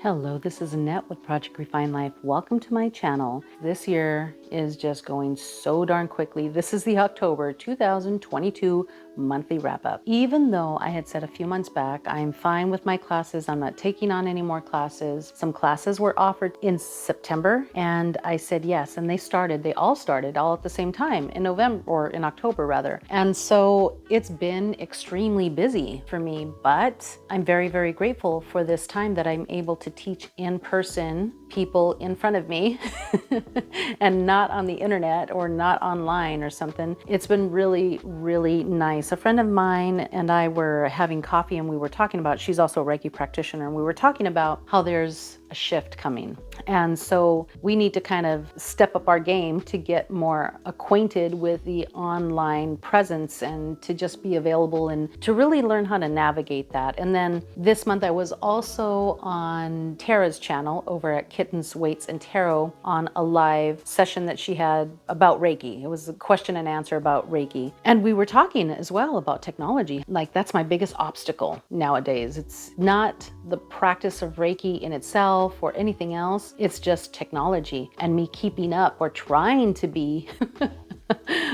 Hello, this is Annette with Project Refine Life. Welcome to my channel. This year is just going so darn quickly. This is the October 2022 monthly wrap up. Even though I had said a few months back, I'm fine with my classes. I'm not taking on any more classes. Some classes were offered in September and I said yes. And they all started all at the same time in November, or in October rather. And so it's been extremely busy for me, but I'm very, very grateful for this time that I'm able to teach in person, people in front of me and not on the internet or not online or something. It's been really, really nice. A friend of mine and I were having coffee and we were talking about, she's also a Reiki practitioner, and we were talking about how there's a shift coming. And so we need to kind of step up our game to get more acquainted with the online presence and to just be available and to really learn how to navigate that. And then this month I was also on Tara's channel over at Kittens, Weights, and Tarot on a live session that she had about Reiki. It was a question and answer about Reiki. And we were talking as well about technology. Like, that's my biggest obstacle nowadays. It's not the practice of Reiki in itself or anything else. It's just technology and me keeping up or trying to be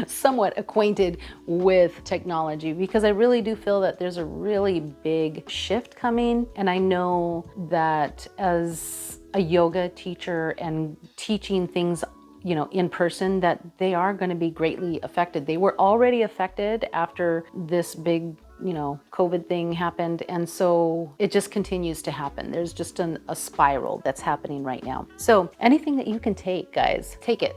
somewhat acquainted with technology, because I really do feel that there's a really big shift coming. And I know that as a yoga teacher and teaching things, you know, in person, that they are going to be greatly affected. They were already affected after this big, you know, COVID thing happened. And so it just continues to happen. There's just a spiral that's happening right now. So anything that you can take, guys, take it.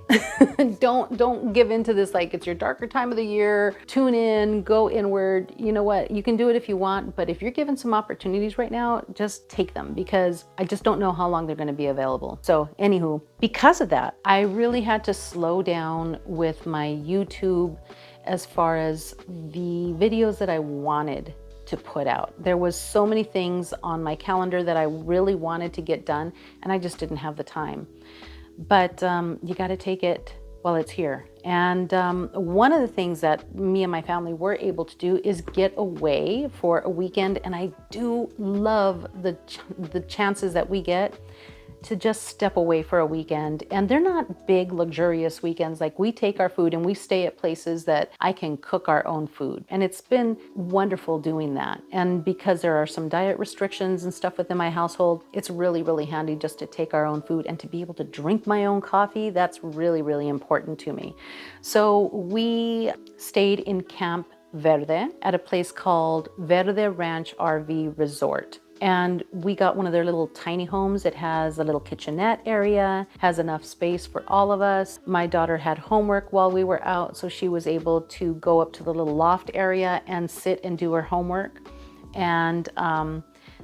Don't give into this like it's your darker time of the year. Tune in, go inward. You know what? You can do it if you want, but if you're given some opportunities right now, just take them, because I just don't know how long they're going to be available. So anywho, because of that, I really had to slow down with my YouTube as far as the videos that I wanted to put out. There was so many things on my calendar that I really wanted to get done, and I just didn't have the time. But you got to take it while it's here. And one of the things that me and my family were able to do is get away for a weekend. And I do love the chances that we get to just step away for a weekend. And they're not big, luxurious weekends. Like, we take our food and we stay at places that I can cook our own food. And it's been wonderful doing that. And because there are some diet restrictions and stuff within my household, it's really, really handy just to take our own food and to be able to drink my own coffee. That's really, really important to me. So we stayed in Camp Verde at a place called Verde Ranch RV Resort. And we got one of their little tiny homes. It has a little kitchenette area, has enough space for all of us. My daughter had homework while we were out, so she was able to go up to the little loft area and sit and do her homework. And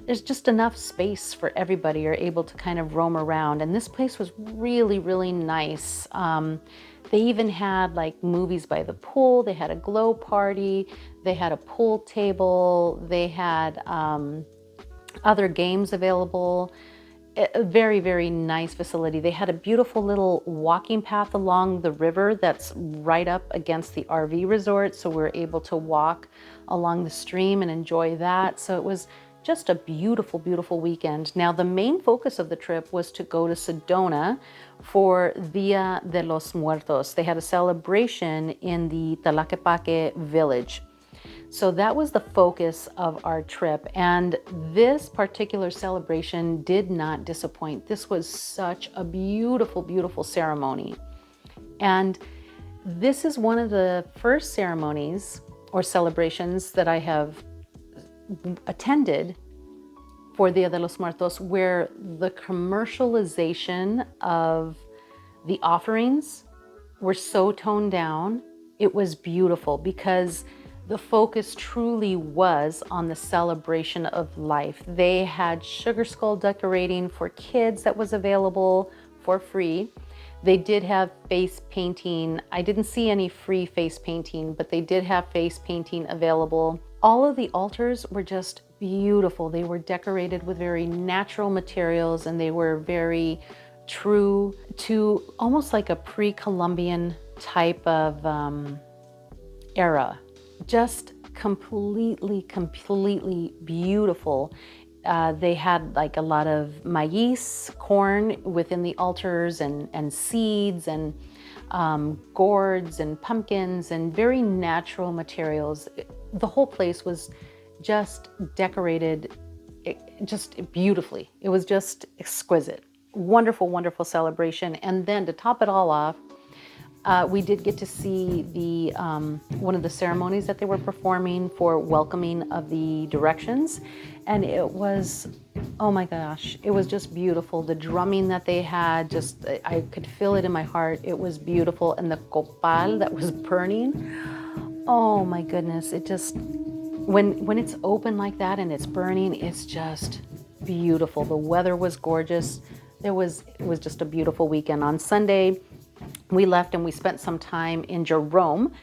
there's just enough space for everybody. You're able to kind of roam around. And this place was really, really nice. They even had like movies by the pool. They had a glow party. They had a pool table. They had other games available. A very, very nice facility. They had a beautiful little walking path along the river that's right up against the RV resort. So we're able to walk along the stream and enjoy that. So it was just a beautiful, beautiful weekend. Now, the main focus of the trip was to go to Sedona for Dia de los Muertos. They had a celebration in the Tlaquepaque village. So that was the focus of our trip. And this particular celebration did not disappoint. This was such a beautiful, beautiful ceremony. And this is one of the first ceremonies or celebrations that I have attended for Dia de los Muertos where the commercialization of the offerings were so toned down. It was beautiful because the focus truly was on the celebration of life. They had sugar skull decorating for kids that was available for free. They did have face painting. I didn't see any free face painting, but they did have face painting available. All of the altars were just beautiful. They were decorated with very natural materials, and they were very true to almost like a pre-Columbian type of era. Just completely beautiful. They had like a lot of maíz, corn within the altars, and seeds, and gourds and pumpkins and very natural materials. The whole place was just decorated just beautifully. It was just exquisite. Wonderful, wonderful celebration. And then to top it all off, we did get to see the one of the ceremonies that they were performing for welcoming of the directions. And it was, oh my gosh, it was just beautiful. The drumming that they had, just, I could feel it in my heart. It was beautiful. And the copal that was burning, oh my goodness, it just, when it's open like that and it's burning, it's just beautiful. The weather was gorgeous. It was just a beautiful weekend. On Sunday, we left and we spent some time in Jerome,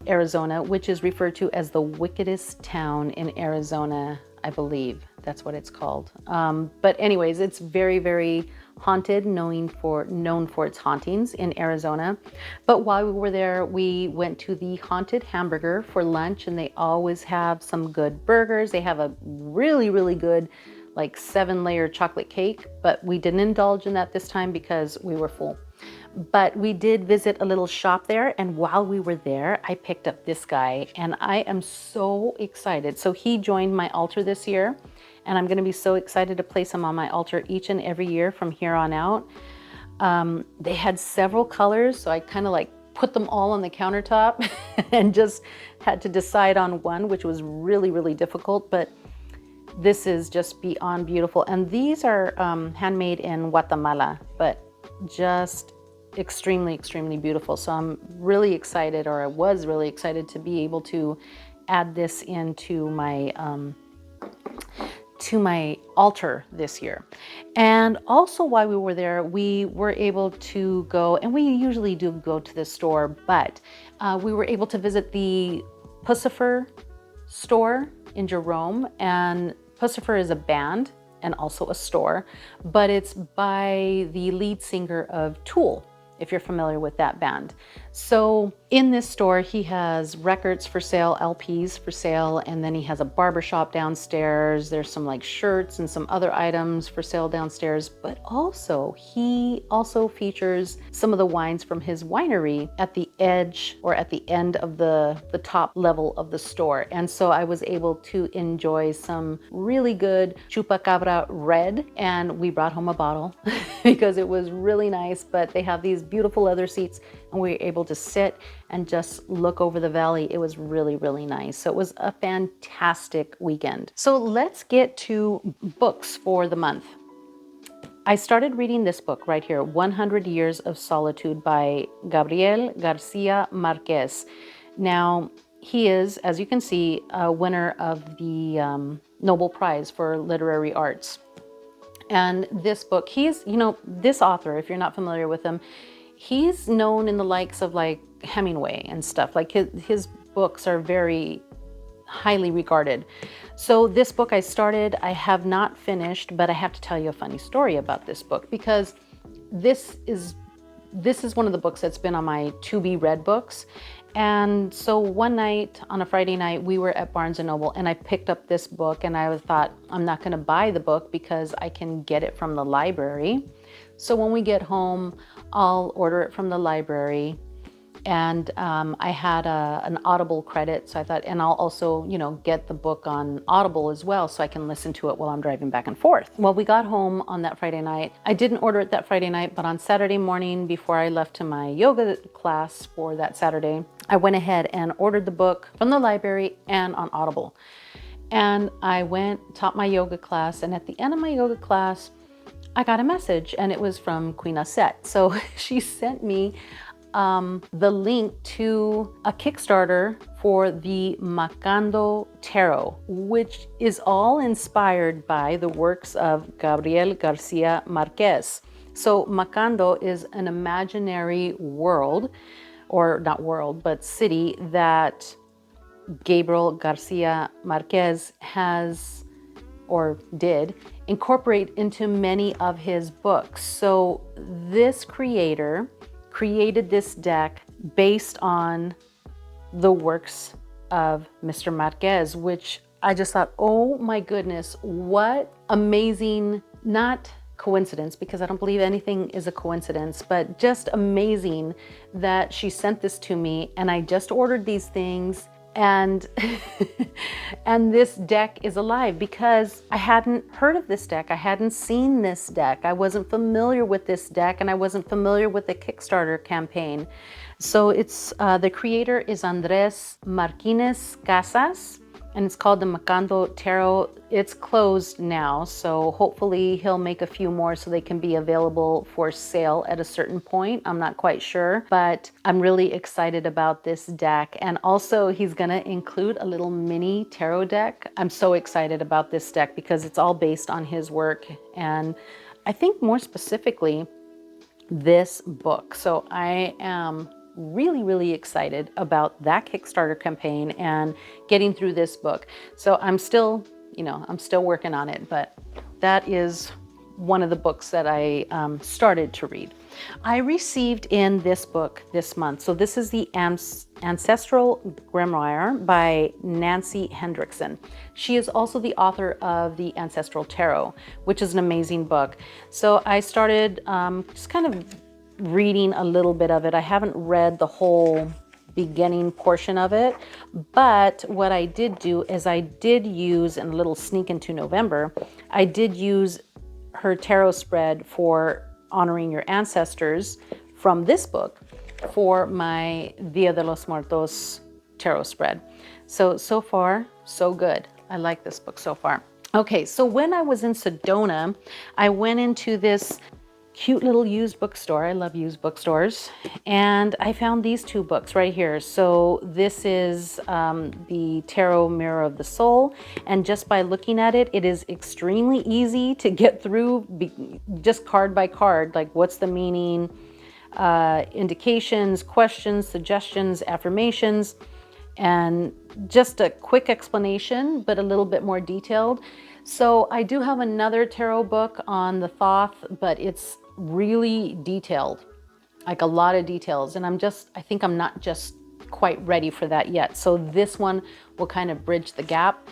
Arizona, which is referred to as the wickedest town in Arizona, I believe. That's what it's called. But anyways, it's very, very haunted, known for its hauntings in Arizona. But while we were there, we went to the Haunted Hamburger for lunch, and they always have some good burgers. They have a really, really good like 7-layer chocolate cake, but we didn't indulge in that this time because we were full. But we did visit a little shop there, and while we were there, I picked up this guy, and I am so excited. So he joined my altar this year, and I'm going to be so excited to place him on my altar each and every year from here on out. They had several colors, so I kind of like put them all on the countertop and just had to decide on one, which was really, really difficult, but this is just beyond beautiful. And these are handmade in Guatemala, but just extremely, extremely beautiful. So I'm really excited, or I was really excited to be able to add this into my altar this year. And also while we were there, we were able to go, and we usually do go to the store, but we were able to visit the Pussifer store in Jerome. And Pussifer is a band and also a store, but it's by the lead singer of Tool, if you're familiar with that band. So in this store, he has records for sale, LPs for sale, and then he has a barbershop downstairs. There's some like shirts and some other items for sale downstairs, but also he also features some of the wines from his winery at the edge or at the end of the top level of the store. And so I was able to enjoy some really good Chupacabra red, and we brought home a bottle because it was really nice. But they have these beautiful leather seats, and we were able to sit and just look over the valley. It was really, really nice. So it was a fantastic weekend. So let's get to books for the month. I started reading this book right here, 100 Years of Solitude by Gabriel Garcia Marquez. Now, he is, as you can see, a winner of the Nobel Prize for Literary Arts. And this book, he's, this author, if you're not familiar with him, he's known in the likes of like Hemingway and stuff. Like his books are very highly regarded. So this book I started, I have not finished, but I have to tell you a funny story about this book, because this is one of the books that's been on my to be read books. And so one night on a Friday night, we were at Barnes & Noble, and I picked up this book, and I thought, I'm not going to buy the book because I can get it from the library. So when we get home, I'll order it from the library. And I had an Audible credit, so I thought, and I'll also, get the book on Audible as well, so I can listen to it while I'm driving back and forth. Well, we got home on that Friday night. I didn't order it that Friday night, but on Saturday morning, before I left to my yoga class for that Saturday, I went ahead and ordered the book from the library and on Audible. And I taught my yoga class, and at the end of my yoga class, I got a message, and it was from Queen Auset. So she sent me the link to a Kickstarter for the Macando Tarot, which is all inspired by the works of Gabriel Garcia Marquez. So Macando is an imaginary world, or not world, but city that Gabriel Garcia Marquez has, or did, incorporate into many of his books. So this creator created this deck based on the works of Mr. Marquez, which I just thought, oh my goodness, what amazing, not coincidence, because I don't believe anything is a coincidence, but just amazing that she sent this to me, and I just ordered these things, and and this deck is alive because I hadn't heard of this deck. I hadn't seen this deck. I wasn't familiar with this deck, and I wasn't familiar with the Kickstarter campaign. So it's the creator is Andres Martinez Casas, and it's called the Camino Tarot. It's closed now, so hopefully he'll make a few more so they can be available for sale at a certain point. I'm not quite sure, but I'm really excited about this deck. And also he's gonna include a little mini tarot deck. I'm so excited about this deck because it's all based on his work, and I think more specifically, this book. So I am really excited about that Kickstarter campaign and getting through this book. So I'm still, I'm still working on it, but that is one of the books that I started to read. I received in this book this month. So this is the Ancestral Grimoire by Nancy Hendrickson. She is also the author of the Ancestral Tarot, which is an amazing book. So I started just kind of reading a little bit of it. I haven't read the whole beginning portion of it, but what I did do is I did use, in a little sneak into November, I did use her tarot spread for honoring your ancestors from this book for my Dia de los Muertos tarot spread. So far, so good. I like this book so far. Okay, so when I was in Sedona, I went into this cute little used bookstore. I love used bookstores. And I found these two books right here. So this is the Tarot Mirror of the Soul. And just by looking at it, it is extremely easy to get through, just card by card, like what's the meaning, indications, questions, suggestions, affirmations, and just a quick explanation, but a little bit more detailed. So I do have another tarot book on the Thoth, but it's really detailed, like a lot of details. And I think I'm not just quite ready for that yet. So this one will kind of bridge the gap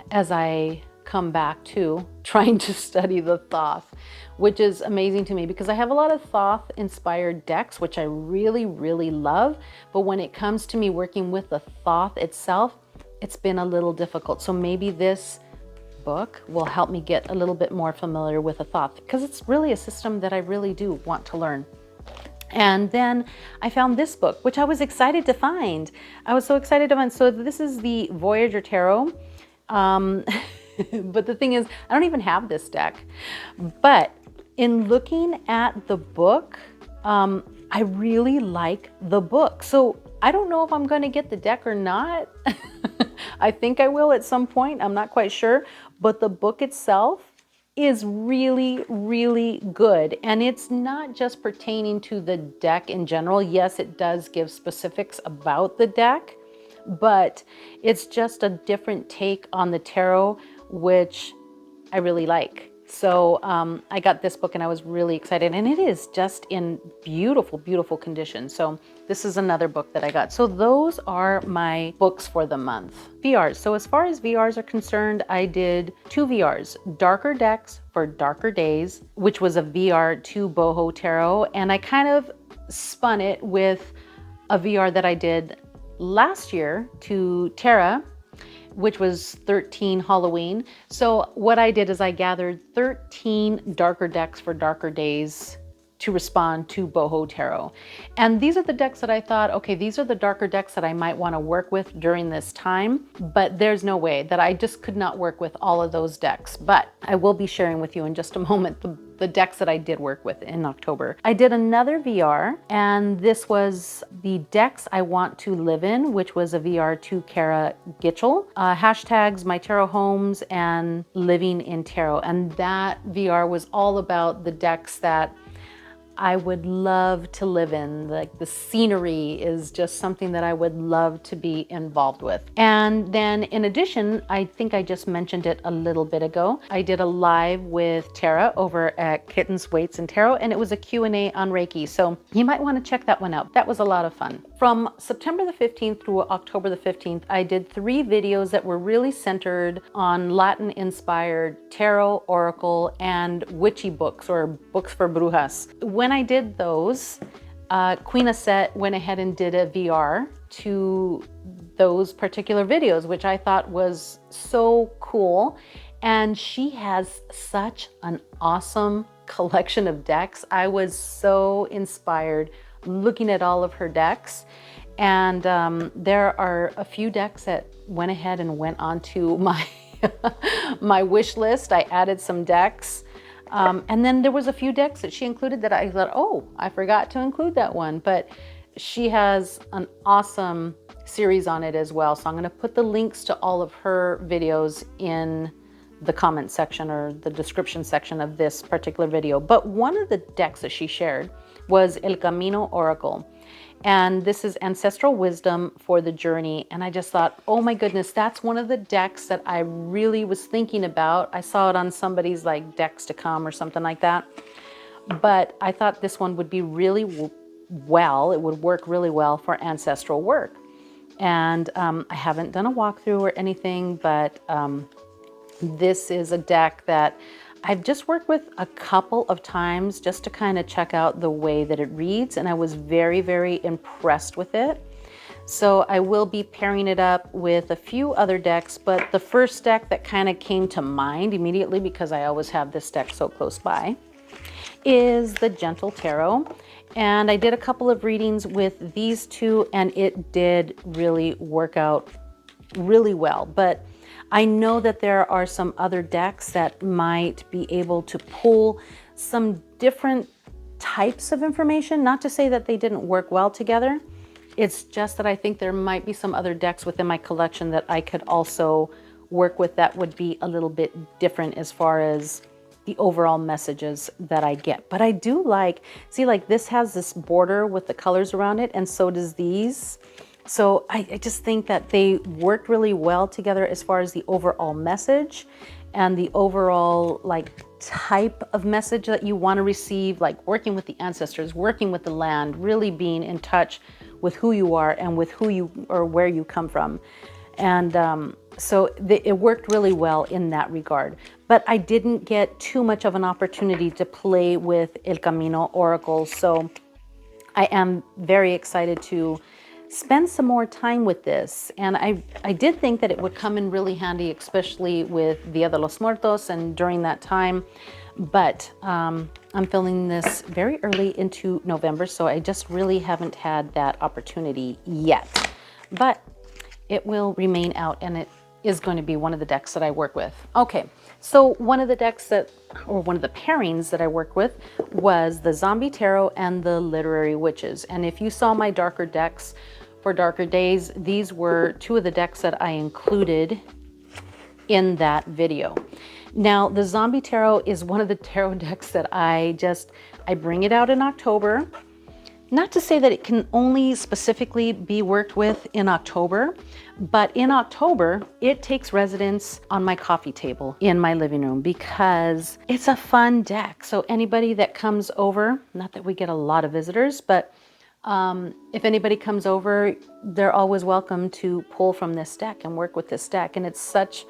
as I come back to trying to study the Thoth, which is amazing to me because I have a lot of Thoth inspired decks, which I really love. But when it comes to me working with the Thoth itself, it's been a little difficult. So maybe this book will help me get a little bit more familiar with the Thoth, because it's really a system that I really do want to learn. And then I found this book, which I was excited to find. I was so excited to find. So this is the Voyager Tarot. But the thing is, I don't even have this deck. But in looking at the book, I really like the book. So I don't know if I'm going to get the deck or not. I think I will at some point. I'm not quite sure. But the book itself is really good. And it's not just pertaining to the deck in general. Yes, it does give specifics about the deck, but it's just a different take on the tarot, which I really like. So I got this book and I was really excited, and it is just in beautiful condition. So this is another book that I got. So those are my books for the month. VRs. So as far as VRs are concerned, I did 2 VRs, Darker Decks for Darker Days, which was a VR to Boho Tarot. And I kind of spun it with a VR that I did last year to Terra, which was 13 Halloween. So what I did is I gathered 13 darker decks for darker days to respond to Boho Tarot. And these are the decks that I thought, okay, these are the darker decks that I might want to work with during this time, but there's no way that I just could not work with all of those decks. But I will be sharing with you in just a moment the decks that I did work with in October. I did another VR, and this was the decks I want to live in, which was a VR to Kara Gitchell, hashtags My Tarot Homes and Living in Tarot. And that VR was all about the decks that I would love to live in. Like the scenery is just something that I would love to be involved with. And then in addition, I think I just mentioned it a little bit ago, I did a live with Tara over at Kittens, Weights, and Tarot, and it was a Q&A on Reiki. So you might want to check that one out. That was a lot of fun. From September the 15th through October the 15th, I did 3 videos that were really centered on Latin-inspired tarot, oracle, and witchy books or books for brujas. When I did those, Queen Auset went ahead and did a VR to those particular videos, which I thought was so cool. And she has such an awesome collection of decks. I was so inspired looking at all of her decks. And there are a few decks that went ahead and went onto my, my wish list. I added some decks. And then there was a few decks that she included that I thought, oh, I forgot to include that one. But she has an awesome series on it as well. So I'm going to put the links to all of her videos in the comment section or the description section of this particular video. But one of the decks that she shared was El Camino Oracle. And this is ancestral wisdom for the journey. And I just thought, oh my goodness, that's one of the decks that I really was thinking about. I saw it on somebody's like decks to come or something like that. But I thought this one would be really well, it would work really well for ancestral work. And I haven't done a walkthrough or anything, but this is a deck that I've just worked with a couple of times just to kind of check out the way that it reads, and I was very, very impressed with it. So I will be pairing it up with a few other decks, but the first deck that kind of came to mind immediately, because I always have this deck so close by, is the Gentle Tarot. And I did a couple of readings with these two, and it did really work out really well. But I know that there are some other decks that might be able to pull some different types of information. Not to say that they didn't work well together. It's just that I think there might be some other decks within my collection that I could also work with that would be a little bit different as far as the overall messages that I get. But I do like, see, like this has this border with the colors around it, and so does these. So I just think that they worked really well together as far as the overall message and the overall like type of message that you want to receive, like working with the ancestors, working with the land, really being in touch with who you are and with who you or where you come from. And so it worked really well in that regard. But I didn't get too much of an opportunity to play with El Camino Oracle. So I am very excited to spend some more time with this. And I did think that it would come in really handy, especially with Dia de los Muertos and during that time. But I'm filming this very early into November, so I just really haven't had that opportunity yet. But it will remain out, and it is going to be one of the decks that I work with. Okay, so one of the decks that, or one of the pairings that I worked with was the Zombie Tarot and the Literary Witches. And if you saw my darker decks for darker days, these were two of the decks that I included in that video. Now, the Zombie Tarot is one of the tarot decks that I bring it out in October. Not to say that it can only specifically be worked with in October, but in October, it takes residence on my coffee table in my living room because it's a fun deck. So anybody that comes over, not that we get a lot of visitors, but if anybody comes over, they're always welcome to pull from this deck and work with this deck. And it's such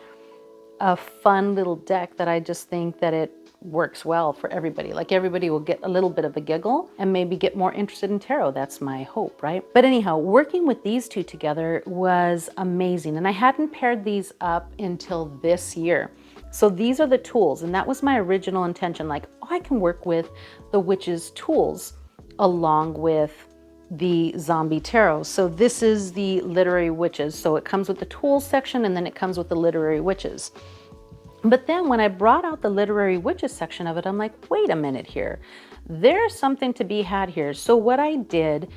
a fun little deck that I just think that it works well for everybody. Like everybody will get a little bit of a giggle and maybe get more interested in tarot. That's my hope, right? But anyhow, working with these two together was amazing. And I hadn't paired these up until this year. So these are the tools. And that was my original intention. Like, oh, I can work with the witch's tools along with the Zombie Tarot. So this is the Literary Witches. So it comes with the tools section, and then it comes with the Literary Witches. But then when I brought out the Literary Witches section of it, I'm like, wait a minute here. There's something to be had here. So what I did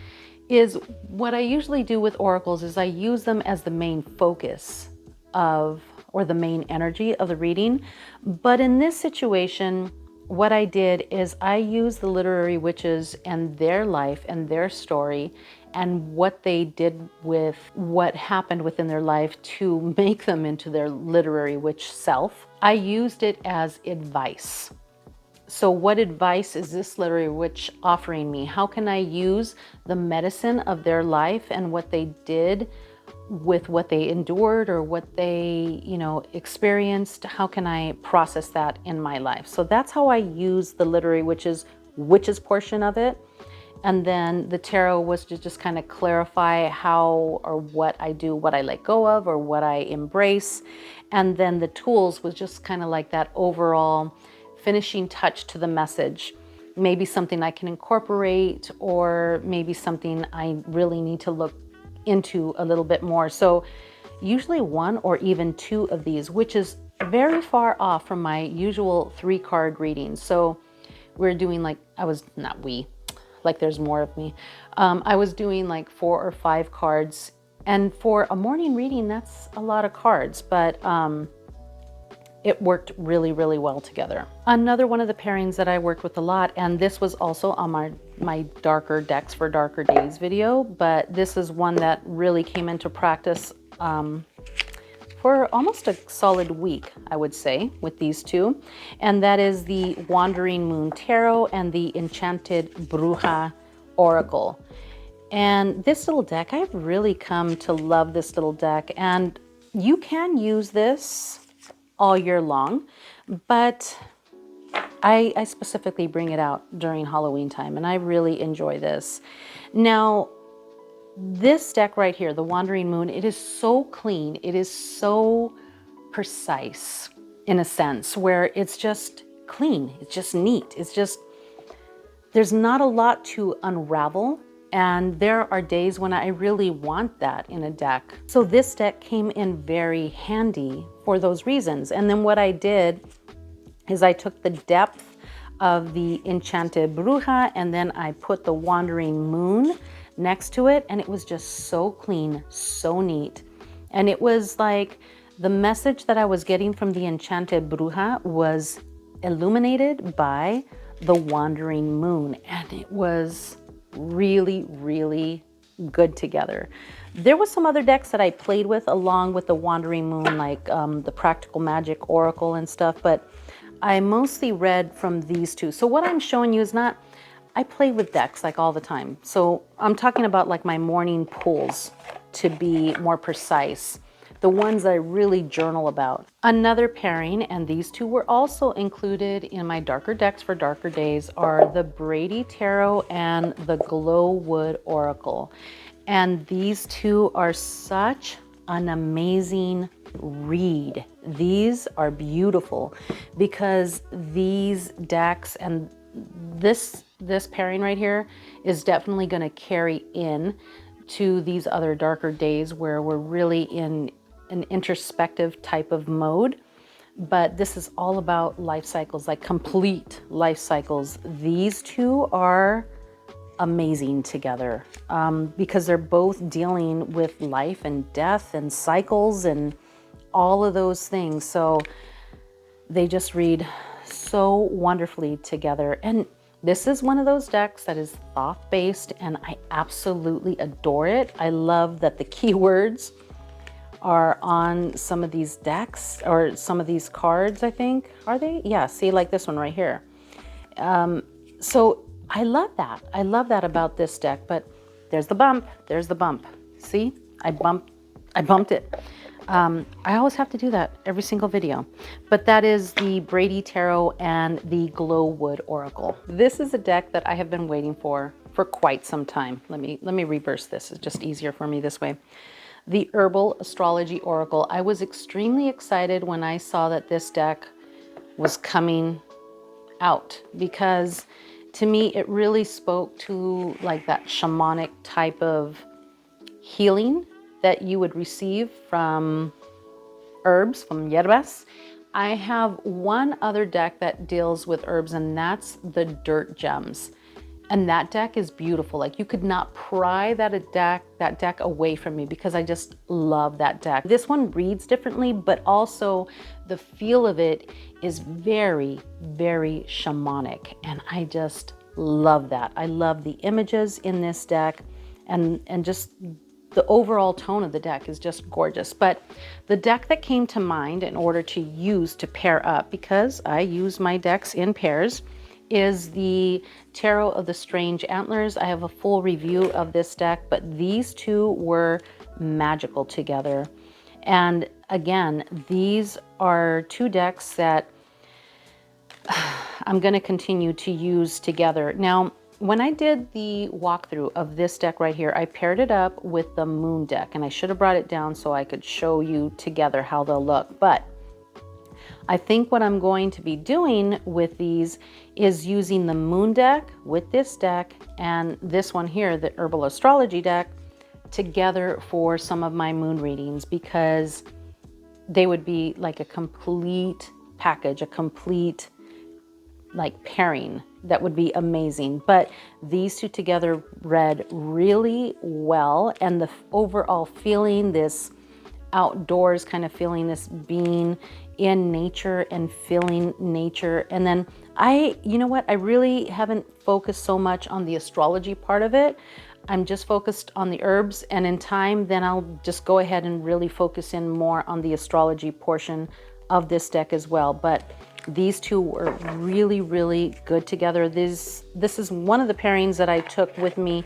is, what I usually do with oracles is I use them as the main focus of, or the main energy of the reading. But in this situation, what I did is I used the literary witches and their life and their story and what they did with what happened within their life to make them into their literary witch self. I used it as advice. So what advice is this literary witch offering me? How can I use the medicine of their life and what they did with what they endured or what they, experienced? How can I process that in my life? So that's how I use the literary witches portion of it. And then the tarot was to just kind of clarify how or what I do, what I let go of or what I embrace. And then the tools was just kind of like that overall finishing touch to the message. Maybe something I can incorporate, or maybe something I really need to look into a little bit more. So usually one or even two of these, which is very far off from my usual 3-card readings. So we're doing like there's more of me. I was doing like 4 or 5 cards. And for a morning reading, that's a lot of cards, but it worked really, really well together. Another one of the pairings that I worked with a lot, and this was also on my darker decks for darker days video, but this is one that really came into practice for almost a solid week, I would say, with these two. And that is the Wandering Moon Tarot and the Enchanted Bruja Oracle. And this little deck, I've really come to love this little deck, and you can use this all year long, but I specifically bring it out during Halloween time, and I really enjoy this. Now, this deck right here, the Wandering Moon, it is so clean. It is so precise in a sense where it's just clean. It's just neat. It's just, there's not a lot to unravel. And there are days when I really want that in a deck. So this deck came in very handy for those reasons. And then what I did is I took the depth of the Enchanted Bruja and then I put the Wandering Moon next to it, and it was just so clean, so neat. And it was like the message that I was getting from the Enchanted Bruja was illuminated by the Wandering Moon, and it was really, really good together. There was some other decks that I played with along with the Wandering Moon, like the Practical Magic Oracle and stuff, but I mostly read from these two. So what I'm showing you is not, I play with decks like all the time. So I'm talking about like my morning pulls, to be more precise, the ones I really journal about. Another pairing, and these two were also included in my darker decks for darker days, are the Brady Tarot and the Glowwood Oracle. And these two are such an amazing read. These are beautiful because these decks and this pairing right here is definitely going to carry in to these other darker days where we're really in an introspective type of mode. But this is all about life cycles, like complete life cycles. These two are amazing together because they're both dealing with life and death and cycles and all of those things. So they just read so wonderfully together. And this is one of those decks that is thought-based, and I absolutely adore it. I love that the keywords are on some of these decks, or some of these cards, I think. Are they? Yeah, see, like this one right here. So I love that. I love that about this deck, but there's the bump. There's the bump. See, I bumped it. I always have to do that every single video, but that is the Brady Tarot and the Glowwood Oracle. This is a deck that I have been waiting for quite some time. Let me reverse this. It's just easier for me this way. The Herbal Astrology Oracle. I was extremely excited when I saw that this deck was coming out, because to me, it really spoke to like that shamanic type of healing that you would receive from herbs, from hierbas. I have one other deck that deals with herbs, and that's the Dirt Gems. And that deck is beautiful. Like, you could not pry that deck away from me, because I just love that deck. This one reads differently, but also the feel of it is very, very shamanic. And I just love that. I love the images in this deck, and just the overall tone of the deck is just gorgeous. But the deck that came to mind in order to use to pair up, because I use my decks in pairs, is the Tarot of the Strange Antlers. I have a full review of this deck, but these two were magical together. And again, these are two decks that I'm going to continue to use together. Now, when I did the walkthrough of this deck right here, I paired it up with the Moon deck, and I should have brought it down so I could show you together how they'll look. But I think what I'm going to be doing with these is using the Moon deck with this deck and this one here, the Herbal Astrology deck, together for some of my moon readings, because they would be like a complete package, a complete like pairing that would be amazing. But these two together read really well, and the overall feeling, this outdoors kind of feeling, this being in nature and feeling nature. And then you know what, I really haven't focused so much on the astrology part of it. I'm just focused on the herbs, and in time then I'll just go ahead and really focus in more on the astrology portion of this deck as well. But these two were really, really good together. This is one of the pairings that I took with me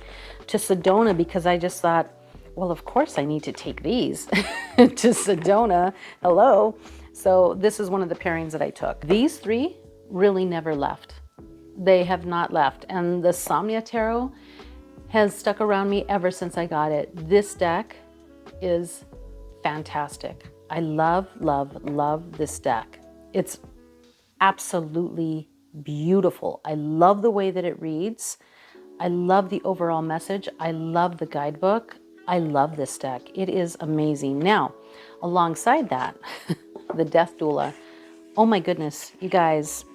to Sedona, because I just thought, well, of course I need to take these to Sedona. Hello. So this is one of the pairings that I took. These three really never left. They have not left. And the Somnia Tarot has stuck around me ever since I got it. This deck is fantastic. I love, love, love this deck. It's absolutely beautiful. I love the way that it reads. I love the overall message. I love the guidebook. I love this deck. It is amazing. Now, alongside that, the Death Doula. Oh my goodness, you guys.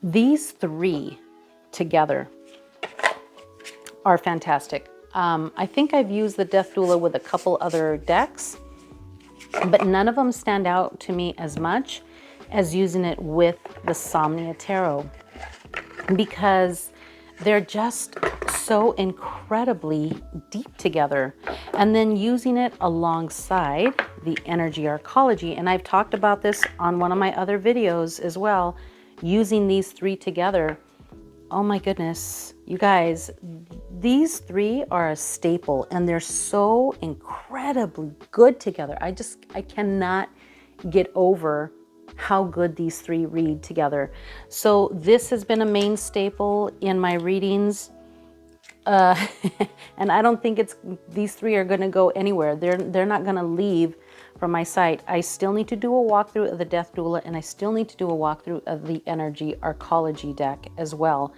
These three together are fantastic. I think I've used the Death Doula with a couple other decks, but none of them stand out to me as much as using it with the Somnia Tarot, because they're just so incredibly deep together. And then using it alongside the energy archeology, and I've talked about this on one of my other videos as well, using these three together. Oh my goodness, you guys, these three are a staple, and they're so incredibly good together. I cannot get over how good these three read together. So this has been a main staple in my readings. And I don't think these three are going to go anywhere. They're not going to leave from my site. I still need to do a walkthrough of the Death Doula, and I still need to do a walkthrough of the Energy Archeology deck as well.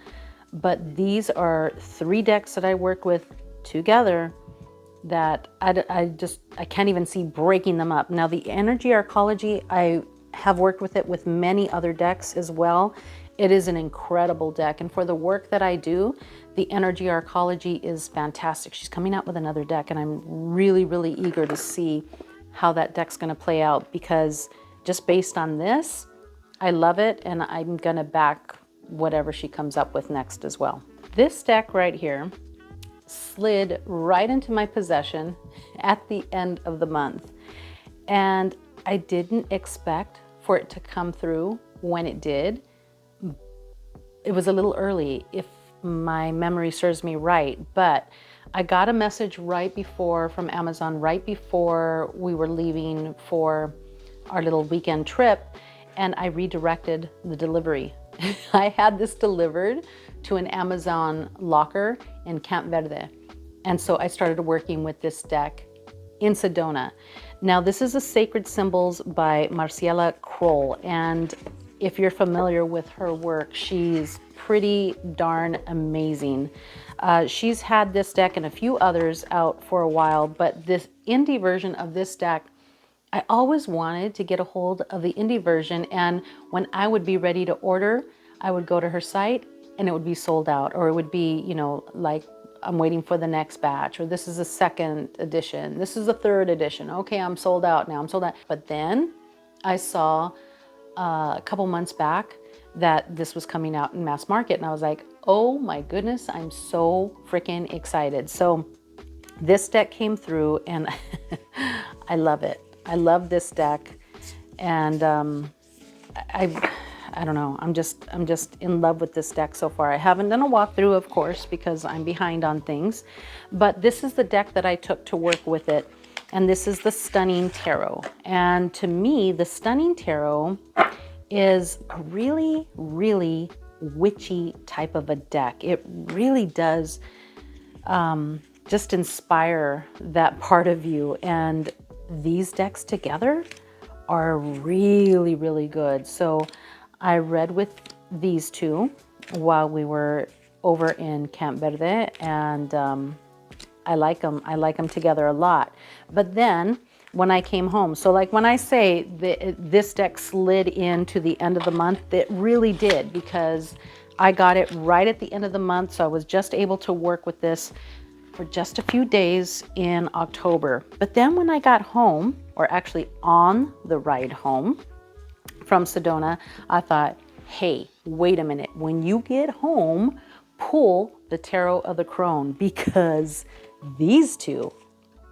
But these are three decks that I work with together that I can't even see breaking them up. Now the Energy Archeology, I have worked with it with many other decks as well. It is an incredible deck, and for the work that I do, the Energy Archeology is fantastic. She's coming out with another deck, and I'm really, really eager to see how that deck's going to play out, because just based on this, I love it, and I'm going to back whatever she comes up with next as well. This deck right here slid right into my possession at the end of the month, and I didn't expect for it to come through when it did. It was a little early, if my memory serves me right, but I got a message right before from Amazon, right before we were leaving for our little weekend trip, and I redirected the delivery. I had this delivered to an Amazon locker in Camp Verde, and so I started working with this deck in Sedona. Now this is a Sacred Symbols by Marcella Kroll, and if you're familiar with her work, she's pretty darn amazing. She's had this deck and a few others out for a while, but this indie version of this deck, I always wanted to get a hold of the indie version, and when I would be ready to order, I would go to her site and it would be sold out, or it would be, you know, like I'm waiting for the next batch, or this is a second edition, this is a third edition. Okay, I'm sold out now, I'm sold out. But then I saw a couple months back that this was coming out in mass market, and I was like, oh my goodness, I'm so freaking excited. So this deck came through, and I love it. I love this deck, and I don't know. I'm just in love with this deck so far. I haven't done a walkthrough, of course, because I'm behind on things, but this is the deck that I took to work with it, and this is the Stunning Tarot. And to me, the Stunning Tarot is a really, really witchy type of a deck. It really does just inspire that part of you, and these decks together are really, really good. So I read with these two while we were over in Camp Verde, and I like them. I like them together a lot. But then when I came home, so like when I say this deck slid into the end of the month, it really did, because I got it right at the end of the month. So I was just able to work with this for just a few days in October. But then when I got home, or actually on the ride home from Sedona, I thought, hey, wait a minute. When you get home, pull the Tarot of the Crone, because these two,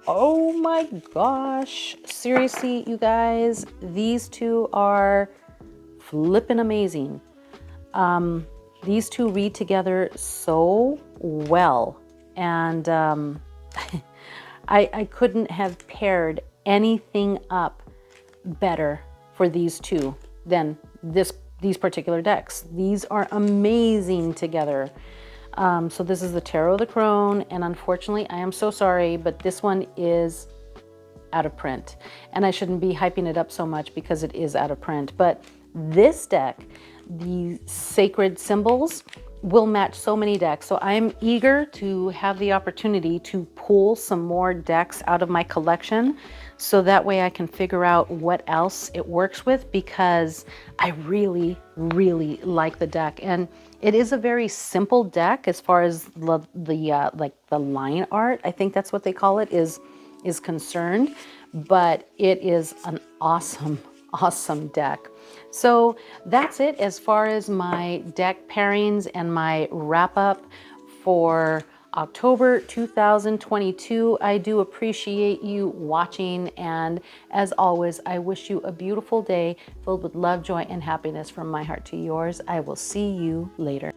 oh my gosh, seriously, you guys, these two are flippin' amazing. These two read together so well, and I couldn't have paired anything up better for these two than these particular decks. These are amazing together. So this is the Tarot of the Crone, and unfortunately, I am so sorry, but this one is out of print. And I shouldn't be hyping it up so much because it is out of print. But this deck, the sacred symbols, will match so many decks. So I'm eager to have the opportunity to pull some more decks out of my collection, so that way I can figure out what else it works with, because I really, really like the deck. And it is a very simple deck as far as the line art, I think that's what they call it, is concerned, but it is an awesome, awesome deck. So that's it as far as my deck pairings and my wrap up for October 2022. I do appreciate you watching, and as always, I wish you a beautiful day filled with love, joy, and happiness from my heart to yours. I will see you later.